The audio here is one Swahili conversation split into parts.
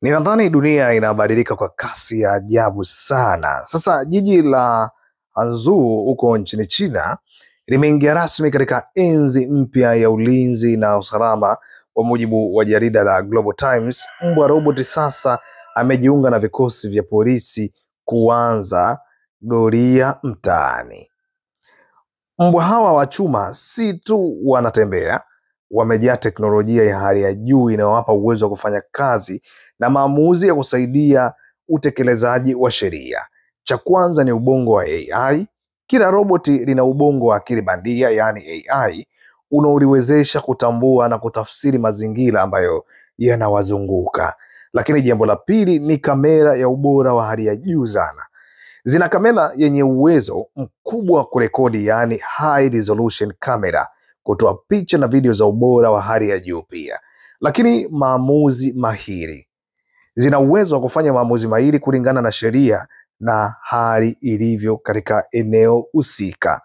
Ninadhani dunia inabadilika kwa kasi ya ajabu sana. Sasa jiji la Hangzhou huko nchini China limeingia rasmi katika enzi mpya ya ulinzi na usalama. Kwa mujibu wa jarida la Global Times, mbwa robot sasa amejiunga na vikosi vya polisi kuanza doria mtaani. Mbwa hawa wa chuma si tu wanatembea, wamejaa teknolojia ya hali ya juu inayowapa uwezo wa kufanya kazi na maamuzi ya kusaidia utekelezaji wa sheria. Cha kwanza ni ubongo wa AI. Kila roboti lina ubongo wa akili bandia, yaani AI, unaoliwezesha kutambua na kutafsiri mazingira ambayo yanawazunguka. Lakini jambo la pili ni kamera ya ubora wa hali ya juu sana. Zina kamera yenye uwezo mkubwa wa kurekodi, yaani high resolution camera, kutoa picha na video za ubora wa hali ya juu pia. Lakini maamuzi mahiri, zina uwezo wa kufanya maamuzi mahiri kulingana na sheria na hali ilivyo katika eneo husika.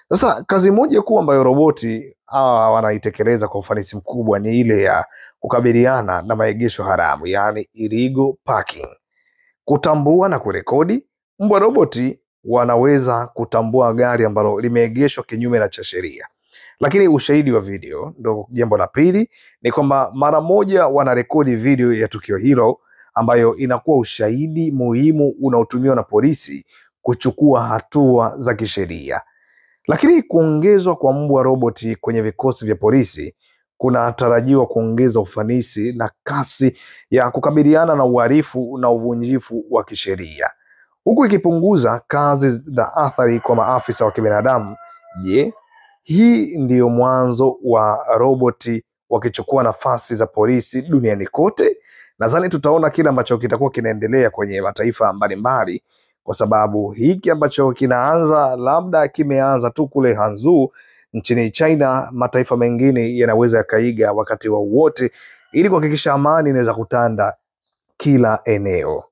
Sasa kazi moja kuu ambayo roboti hawa wanaitekeleza kwa ufanisi mkubwa ni ile ya kukabiliana na maegesho haramu, yaani illegal parking. Kutambua na kurekodi. Mbwa roboti wanaweza kutambua gari ambalo limeegeshwa kinyume na cha sheria, lakini ushahidi wa video ndo jambo la pili. Ni kwamba mara moja wanarekodi video ya tukio hilo, ambayo inakuwa ushahidi muhimu unaotumiwa na polisi kuchukua hatua za kisheria. Lakini kuongezwa kwa mbwa roboti kwenye vikosi vya polisi kunatarajiwa kuongeza ufanisi na kasi ya kukabiliana na uhalifu na uvunjifu wa kisheria, huku ikipunguza kazi za athari kwa maafisa wa kibinadamu. Je, hii ndiyo mwanzo wa roboti wakichukua nafasi za polisi duniani kote? Nadhani tutaona kile ambacho kitakuwa kinaendelea kwenye mataifa mbalimbali, kwa sababu hiki ambacho kinaanza labda kimeanza tu kule Hangzhou nchini China, mataifa mengine yanaweza yakaiga wakati wowote, ili kuhakikisha amani inaweza kutanda kila eneo.